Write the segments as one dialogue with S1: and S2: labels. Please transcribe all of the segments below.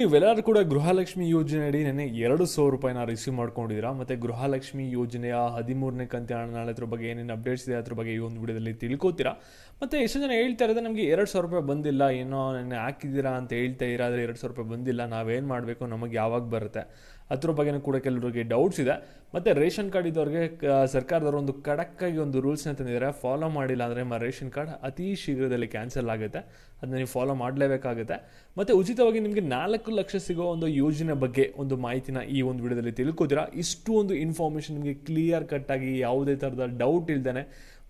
S1: ನೀವೆಲ್ಲರೂ ಕೂಡ ಗೃಹಲಕ್ಷ್ಮಿ ಯೋಜನೆ ಅಡಿ ನೆನ್ನೆ 2,100 ರೂಪಾಯಿನ ರಿಸೀವ್ ಮಾಡ್ಕೊಂಡಿದ್ದೀರಾ. ಮತ್ತು ಗೃಹಲಕ್ಷ್ಮಿ ಯೋಜನೆಯ 13ನೇ ಕಂತಿನ ಹಣ ಅದ್ರ ಬಗ್ಗೆ ಏನೇನು ಅಪ್ಡೇಟ್ಸ್ ಇದೆ ಅದ್ರ ಬಗ್ಗೆ ಈ ಒಂದು ವಿಡಿಯೋದಲ್ಲಿ ತಿಳ್ಕೊತೀರಾ. ಮತ್ತು ಎಷ್ಟೋ ಜನ ಹೇಳ್ತಾ ಇರೋದು ನಮಗೆ 2,000 ರೂಪಾಯಿ ಬಂದಿಲ್ಲ, ಏನೋ ನೆನ್ನೆ ಹಾಕಿದ್ದೀರಾ ಅಂತ ಹೇಳ್ತಾ ಇರೋ, ಆದರೆ 2,000 ರೂಪಾಯಿ ಬಂದಿಲ್ಲ, ನಾವೇನು ಮಾಡಬೇಕು, ನಮಗೆ ಯಾವಾಗ ಬರುತ್ತೆ ಅದ್ರ ಬಗ್ಗೆನೂ ಕೂಡ ಕೆಲವರಿಗೆ ಡೌಟ್ಸ್ ಇದೆ. ಮತ್ತು ರೇಷನ್ ಕಾರ್ಡ್ ಇದ್ದವ್ರಿಗೆ ಸರ್ಕಾರದವರು ಒಂದು ಖಡಕ್ಕಾಗಿ ಒಂದು ರೂಲ್ಸ್ನ ತಂದಿದ್ದಾರೆ. ಫಾಲೋ ಮಾಡಿಲ್ಲ ಅಂದರೆ ನಿಮ್ಮ ರೇಷನ್ ಕಾರ್ಡ್ ಅತಿ ಶೀಘ್ರದಲ್ಲಿ ಕ್ಯಾನ್ಸಲ್ ಆಗುತ್ತೆ, ಅದನ್ನ ನೀವು ಫಾಲೋ ಮಾಡಲೇಬೇಕಾಗುತ್ತೆ. ಮತ್ತು ಉಚಿತವಾಗಿ ನಿಮಗೆ 4 ಲಕ್ಷ ಸಿಗೋ ಒಂದು ಯೋಜನೆ ಬಗ್ಗೆ ಒಂದು ಮಾಹಿತಿನ ಈ ಒಂದು ವಿಡಿಯೋದಲ್ಲಿ ತಿಳ್ಕೊತೀರಾ. ಇಷ್ಟು ಒಂದು ಇನ್ಫಾರ್ಮೇಷನ್ ನಿಮಗೆ ಕ್ಲಿಯರ್ ಕಟ್ಟಾಗಿ ಯಾವುದೇ ಥರದ ಡೌಟ್ ಇಲ್ದೇ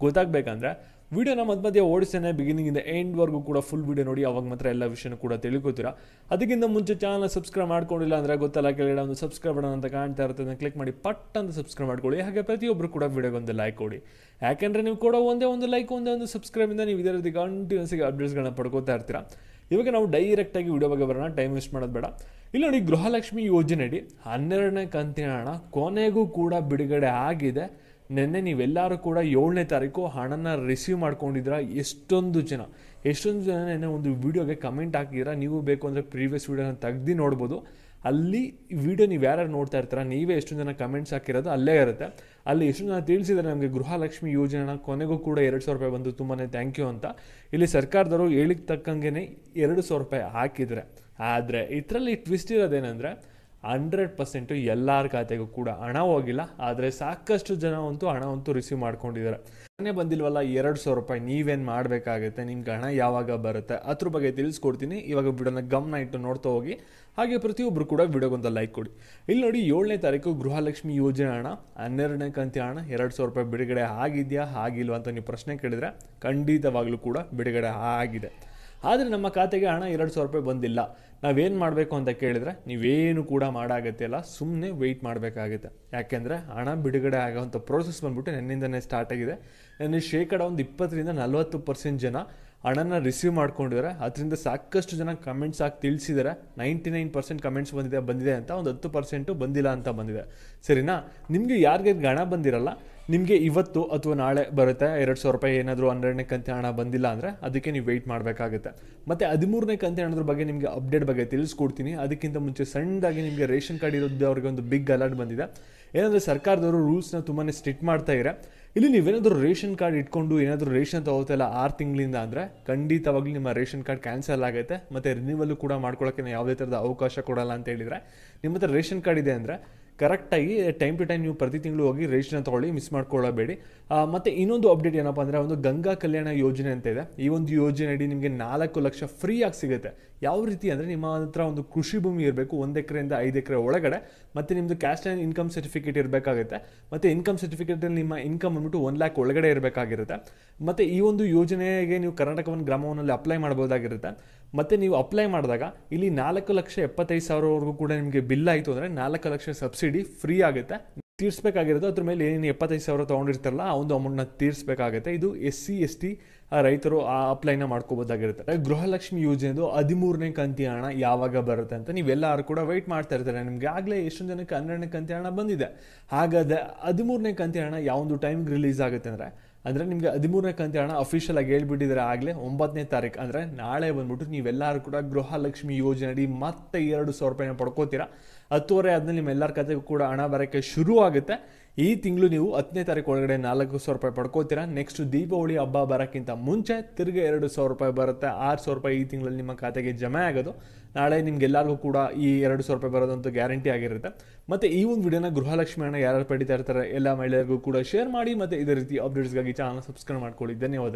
S1: ಗೊತ್ತಾಗಬೇಕಂದ್ರೆ ವಿಡಿಯೋನ ಮಧ್ಯೆ ಓಡಿಸ್ತೇನೆ, ಬಿಗಿನಿಂಗಿಂದ ಎಂಡ್ವರೆಗೂ ಕೂಡ ಫುಲ್ ವಿಡಿಯೋ ನೋಡಿ, ಅವಾಗ ಮಾತ್ರ ಎಲ್ಲ ವಿಷಯನೂ ಕೂಡ ತಿಳ್ಕೊತೀರಾ. ಅದಕ್ಕಿಂತ ಮುಂಚೆ ಚಾನಲ್ನ ಸಬ್ಸ್ಕ್ರೈಬ್ ಮಾಡ್ಕೊಂಡಿಲ್ಲ ಅಂದರೆ ಗೊತ್ತಲ್ಲ, ಕೆಳಗಡೆ ಒಂದು ಸಬ್ಸ್ಕ್ರೈಬ್ ಬಟನ್ ಅಂತ ಕಾಣ್ತಾ ಇರುತ್ತೆ, ಅದನ್ನು ಕ್ಲಿಕ್ ಮಾಡಿ ಪಟ್ ಅಂತ ಸಬ್ಸ್ಕ್ರೈಬ್ ಮಾಡ್ಕೊಳ್ಳಿ. ಹಾಗೆ ಪ್ರತಿಯೊಬ್ಬರು ಕೂಡ ವಿಡಿಯೋಗೊಂದು ಲೈಕ್ ಕೊಡಿ, ಯಾಕೆಂದರೆ ನೀವು ಕೊಡೋ ಒಂದೇ ಒಂದು ಲೈಕ್, ಒಂದೇ ಒಂದು ಸಬ್ಸ್ಕ್ರೈಬಿಂದ ನೀವು ಇದೇ ರೀತಿ ಕಂಟಿನ್ಯೂಸ್ಗೆ ಅಪ್ಡೇಟ್ಸ್ಗಳನ್ನ ಪಡ್ಕೋತಾ ಇರ್ತೀರಾ. ಇವಾಗ ನಾವು ಡೈರೆಕ್ಟಾಗಿ ವಿಡಿಯೋ ಬಗ್ಗೆ ಬರೋಣ, ಟೈಮ್ ವೇಸ್ಟ್ ಮಾಡೋದು ಬೇಡ. ಇಲ್ಲಿ ನೋಡಿ, ಗೃಹಲಕ್ಷ್ಮಿ ಯೋಜನೆ ಅಡಿ 12ನೇ ಕಂತಿನ ಹಣ ಕೊನೆಗೂ ಕೂಡ ಬಿಡುಗಡೆ ಆಗಿದೆ. ನಿನ್ನೆ ನೀವೆಲ್ಲರೂ ಕೂಡ 7ನೇ ತಾರೀಕು ಹಣನ ರಿಸೀವ್ ಮಾಡ್ಕೊಂಡಿದ್ದೀರಾ. ಎಷ್ಟೊಂದು ಜನ ನೆನ್ನೆ ಒಂದು ವಿಡಿಯೋಗೆ ಕಮೆಂಟ್ ಹಾಕಿದ್ದೀರಾ. ನೀವು ಬೇಕು ಅಂದರೆ ಪ್ರೀವಿಯಸ್ ವಿಡಿಯೋನ ತೆಗ್ದು ನೋಡ್ಬೋದು. ಅಲ್ಲಿ ವಿಡಿಯೋ ನೀವು ಯಾರು ನೋಡ್ತಾ ಇರ್ತೀರ, ನೀವೇ ಎಷ್ಟೊಂದು ಜನ ಕಮೆಂಟ್ಸ್ ಹಾಕಿರೋದು ಅಲ್ಲೇ ಇರುತ್ತೆ. ಅಲ್ಲಿ ಎಷ್ಟೊಂದು ಜನ ತಿಳಿಸಿದ್ದಾರೆ ನಮಗೆ ಗೃಹಲಕ್ಷ್ಮಿ ಯೋಜನೆ ಕೊನೆಗೂ ಕೂಡ 2,000 ರೂಪಾಯಿ ಬಂದು ತುಂಬಾ ಥ್ಯಾಂಕ್ ಯು ಅಂತ. ಇಲ್ಲಿ ಸರ್ಕಾರದವರು ಹೇಳಿಕ್ಕೆ ತಕ್ಕಂಗೆ 2,000 ರೂಪಾಯಿ ಹಾಕಿದರೆ, ಆದರೆ ಇದರಲ್ಲಿ ಟ್ವಿಸ್ಟ್ ಇರೋದೇನೆಂದರೆ 100% ಎಲ್ಲರ ಖಾತೆಗೂ ಕೂಡ ಹಣ ಹೋಗಿಲ್ಲ, ಆದರೆ ಸಾಕಷ್ಟು ಜನ ಹಣವಂತೂ ರಿಸೀವ್ ಮಾಡ್ಕೊಂಡಿದ್ದಾರೆ. ಹಣನೇ ಬಂದಿಲ್ವಲ್ಲ 2,000 ರೂಪಾಯಿ, ನೀವೇನು ಮಾಡಬೇಕಾಗುತ್ತೆ, ನಿಮ್ಗೆ ಹಣ ಯಾವಾಗ ಬರುತ್ತೆ ಅದ್ರ ಬಗ್ಗೆ ತಿಳಿಸ್ಕೊಡ್ತೀನಿ. ಇವಾಗ ವಿಡಿಯೋನ ಗಮನ ಇಟ್ಟು ನೋಡ್ತಾ ಹೋಗಿ, ಹಾಗೆ ಪ್ರತಿಯೊಬ್ಬರು ಕೂಡ ವಿಡಿಯೋಗೊಂದು ಲೈಕ್ ಕೊಡಿ. ಇಲ್ಲಿ ನೋಡಿ, 7ನೇ ತಾರೀಕು ಗೃಹಲಕ್ಷ್ಮಿ ಯೋಜನೆ ಹಣ 12ನೇ ಕಂತಿನ ಹಣ 2,000 ರೂಪಾಯಿ ಬಿಡುಗಡೆ ಆಗಿದೆಯಾ ಆಗಿಲ್ವಾ ಅಂತ ನೀವು ಪ್ರಶ್ನೆ ಕೇಳಿದರೆ ಖಂಡಿತವಾಗ್ಲೂ ಕೂಡ ಬಿಡುಗಡೆ ಆಗಿದೆ. ಆದರೆ ನಮ್ಮ ಖಾತೆಗೆ ಹಣ 2,000 ರೂಪಾಯಿ ಬಂದಿಲ್ಲ. ನಾವೇನು ಮಾಡಬೇಕು ಅಂತ ಕೇಳಿದರೆ ನೀವೇನು ಕೂಡ ಮಾಡಾಗತ್ತೆ ಅಲ್ಲ, ಸುಮ್ಮನೆ ವೆಯ್ಟ್ ಮಾಡಬೇಕಾಗುತ್ತೆ. ಯಾಕೆಂದರೆ ಹಣ ಬಿಡುಗಡೆ ಆಗೋವಂಥ ಪ್ರೋಸೆಸ್ ಬಂದ್ಬಿಟ್ಟು ನೆನ್ನಿಂದನೇ ಸ್ಟಾರ್ಟ್ ಆಗಿದೆ. ನನ್ನ ಶೇಕಡ ಒಂದು 20-40% ಜನ ಹಣನ ರಿಸೀವ್ ಮಾಡ್ಕೊಂಡಿದ್ದಾರೆ. ಅದರಿಂದ ಸಾಕಷ್ಟು ಜನ ಕಮೆಂಟ್ಸ್ ಹಾಕಿ ತಿಳಿಸಿದ್ದಾರೆ. 99% ಕಮೆಂಟ್ಸ್ ಬಂದಿದೆ ಅಂತ, ಒಂದು 10% ಬಂದಿಲ್ಲ ಅಂತ ಬಂದಿದೆ. ಸರಿನಾ? ನಿಮಗೆ ಯಾರಿಗೆ ಹಣ ಬಂದಿರಲ್ಲ, ನಿಮಗೆ ಇವತ್ತು ಅಥವಾ ನಾಳೆ ಬರುತ್ತೆ 2,000 ರೂಪಾಯಿ. ಏನಾದರೂ 12ನೇ ಕಂತಿನ ಹಣ ಬಂದಿಲ್ಲ ಅಂದರೆ ಅದಕ್ಕೆ ನೀವು ವೆಯ್ಟ್ ಮಾಡಬೇಕಾಗುತ್ತೆ. ಮತ್ತು 13ನೇ ಕಂತಿನ ಹಣದ ಬಗ್ಗೆ ನಿಮಗೆ ಅಪ್ಡೇಟ್ ಬಗ್ಗೆ ತಿಳಿಸ್ಕೊಡ್ತೀನಿ. ಅದಕ್ಕಿಂತ ಮುಂಚೆ ಸಣ್ಣದಾಗಿ ನಿಮಗೆ ರೇಷನ್ ಕಾರ್ಡ್ ಇರೋದವ್ರಿಗೆ ಒಂದು ಬಿಗ್ ಅಲರ್ಟ್ ಬಂದಿದೆ. ಏನಂದರೆ ಸರ್ಕಾರದವರು ರೂಲ್ಸ್ನ ತುಂಬಾ ಸ್ಟ್ರಿಕ್ಟ್ ಮಾಡ್ತಾ ಇದ್ದಾರೆ. ಇಲ್ಲಿ ನೀವೇನಾದರೂ ರೇಷನ್ ಕಾರ್ಡ್ ಇಟ್ಕೊಂಡು ಏನಾದರೂ ರೇಷನ್ ತಗೋತಿಲ್ಲ 6 ತಿಂಗಳಿಂದ ಅಂದರೆ ಖಂಡಿತವಾಗ್ಲೂ ನಿಮ್ಮ ರೇಷನ್ ಕಾರ್ಡ್ ಕ್ಯಾನ್ಸಲ್ ಆಗುತ್ತೆ. ಮತ್ತು ರಿನ್ಯೂವಲ್ ಕೂಡ ಮಾಡ್ಕೊಳ್ಳೋಕ್ಕೆ ಯಾವುದೇ ಥರದ ಅವಕಾಶ ಕೊಡಲ್ಲ ಅಂತ ಹೇಳಿದರೆ, ನಿಮ್ಮ ಹತ್ರ ರೇಷನ್ ಕಾರ್ಡ್ ಇದೆ ಅಂದರೆ ಕರೆಕ್ಟಾಗಿ ಟೈಮ್ ಟು ಟೈಮ್ ನೀವು ಪ್ರತಿ ತಿಂಗಳು ಹೋಗಿ ರೇಷನ್ ತೊಗೊಳ್ಳಿ, ಮಿಸ್ ಮಾಡ್ಕೊಳ್ಳಬೇಡಿ. ಮತ್ತು ಇನ್ನೊಂದು ಅಪ್ಡೇಟ್ ಏನಪ್ಪ ಅಂದರೆ, ಒಂದು ಗಂಗಾ ಕಲ್ಯಾಣ ಯೋಜನೆ ಅಂತ ಇದೆ. ಈ ಒಂದು ಯೋಜನೆ ಅಡಿ ನಿಮಗೆ 4 ಲಕ್ಷ ಫ್ರೀಯಾಗಿ ಸಿಗುತ್ತೆ. ಯಾವ ರೀತಿ ಅಂದರೆ, ನಿಮ್ಮ ಹತ್ರ ಒಂದು ಕೃಷಿ ಭೂಮಿ ಇರಬೇಕು, 1 ಎಕರೆಯಿಂದ 5 ಎಕರೆ ಒಳಗಡೆ, ಮತ್ತು ನಿಮ್ಮದು ಕ್ಯಾಸ್ಟ್ ಆ್ಯಂಡ್ ಇನ್ಕಮ್ ಸರ್ಟಿಫಿಕೇಟ್ ಇರಬೇಕಾಗುತ್ತೆ. ಮತ್ತು ಇನ್ಕಮ್ ಸರ್ಟಿಫಿಕೇಟಲ್ಲಿ ನಿಮ್ಮ ಇನ್ಕಮ್ ಬಂದ್ಬಿಟ್ಟು 1 ಲ್ಯಾಕ್ ಒಳಗಡೆ ಇರಬೇಕಾಗಿರುತ್ತೆ. ಮತ್ತು ಈ ಒಂದು ಯೋಜನೆಗೆ ನೀವು ಕರ್ನಾಟಕ ಗ್ರಾಮವನ್ನಲ್ಲಿ ಅಪ್ಲೈ ಮಾಡ್ಬೋದಾಗಿರುತ್ತೆ. ಮತ್ತು ನೀವು ಅಪ್ಲೈ ಮಾಡಿದಾಗ ಇಲ್ಲಿ 4,75,000ವರೆಗೂ ಕೂಡ ನಿಮಗೆ ಬಿಲ್ ಆಯಿತು ಅಂದರೆ 4 ಲಕ್ಷ ಸಬ್ಸಿಡಿ ಫ್ರೀ ಆಗುತ್ತೆ. ತೀರಿಸಬೇಕಾಗಿರೋದು ಅದ್ರ ಮೇಲೆ ಏನು 75,000 ತೊಗೊಂಡಿರ್ತಾರಲ್ಲ ಆ ಒಂದು ಅಮೌಂಟ್ನ ತೀರಿಸಬೇಕಾಗುತ್ತೆ. ಇದು SC/ST ರೈತರು ಆ ಅಪ್ಲೈನ ಮಾಡ್ಕೋಬೋದಾಗಿರುತ್ತೆ. ಗೃಹಲಕ್ಷ್ಮಿ ಯೋಜನೆದು 13ನೇ ಕಂತಿನ ಹಣ ಯಾವಾಗ ಬರುತ್ತೆ ಅಂತ ನೀವೆಲ್ಲರೂ ಕೂಡ ವೆಯ್ಟ್ ಮಾಡ್ತಾ ಇರ್ತಾರೆ. ನಿಮಗೆ ಆಗಲೇ ಎಷ್ಟೊಂದು ಜನಕ್ಕೆ 12ನೇ ಕಂತಿನ ಹಣ ಬಂದಿದೆ. ಹಾಗಾದರೆ 13ನೇ ಕಂತಿನ ಹಣ ಯಾವೊಂದು ಟೈಮ್ಗೆ ರಿಲೀಸ್ ಆಗುತ್ತೆ ಅಂದರೆ ನಿಮಗೆ 13ನೇ ಕಂತಿನ ಹಣ ಅಫಿಷಿಯಲ್ ಆಗಿ ಹೇಳ್ಬಿಟ್ಟಿದ್ದಾರೆ ಆಗಲೇ 9ನೇ ತಾರೀಕು, ಅಂದರೆ ನಾಳೆ ಬಂದ್ಬಿಟ್ಟು ನೀವೆಲ್ಲರೂ ಕೂಡ ಗೃಹಲಕ್ಷ್ಮಿ ಯೋಜನೆ ಅಡಿ ಮತ್ತೆ 2,000 ರೂಪಾಯಿನ ಪಡ್ಕೋತೀರಾ. 10 ಆದಮೇಲೆ ನಿಮ್ಮೆಲ್ಲರ ಖಾತೆಗೂ ಕೂಡ ಹಣ ಬರೋಕ್ಕೆ ಶುರು ಆಗುತ್ತೆ. ಈ ತಿಂಗಳು ನೀವು 10ನೇ ತಾರೀಕು ಒಳಗಡೆ 4,000 ರೂಪಾಯಿ ಪಡ್ಕೋತೀರಾ. ನೆಕ್ಸ್ಟ್ ದೀಪಾವಳಿ ಹಬ್ಬ ಬರೋಕ್ಕಿಂತ ಮುಂಚೆ ತಿರುಗಿ 2,000 ರೂಪಾಯಿ ಬರುತ್ತೆ. 6,000 ರೂಪಾಯಿ ಈ ತಿಂಗಳಲ್ಲಿ ನಿಮ್ಮ ಖಾತೆಗೆ ಜಮೆ ಆಗೋದು. ನಾಳೆ ನಿಮ್ಗೆಲ್ಲರಿಗೂ ಕೂಡ ಈ 2,000 ರೂಪಾಯಿ ಬರೋದಂತೂ ಗ್ಯಾರಂಟಿ ಆಗಿರುತ್ತೆ. ಮತ್ತು ಈ ಒಂದು ವಿಡಿಯೋನ ಗೃಹಲಕ್ಷ್ಮಿ ಹಣ ಯಾರು ಪಡಿತಾ ಇರ್ತಾರೆ ಎಲ್ಲ ಮಹಿಳೆಯರಿಗೂ ಕೂಡ ಶೇರ್ ಮಾಡಿ. ಮತ್ತು ಇದೇ ರೀತಿ ಅಪ್ಡೇಟ್ಸ್ಗಾಗಿ ಚಾನಲ್ ಸಬ್ಸ್ಕ್ರೈಬ್ ಮಾಡ್ಕೊಳ್ಳಿ. ಧನ್ಯವಾದ.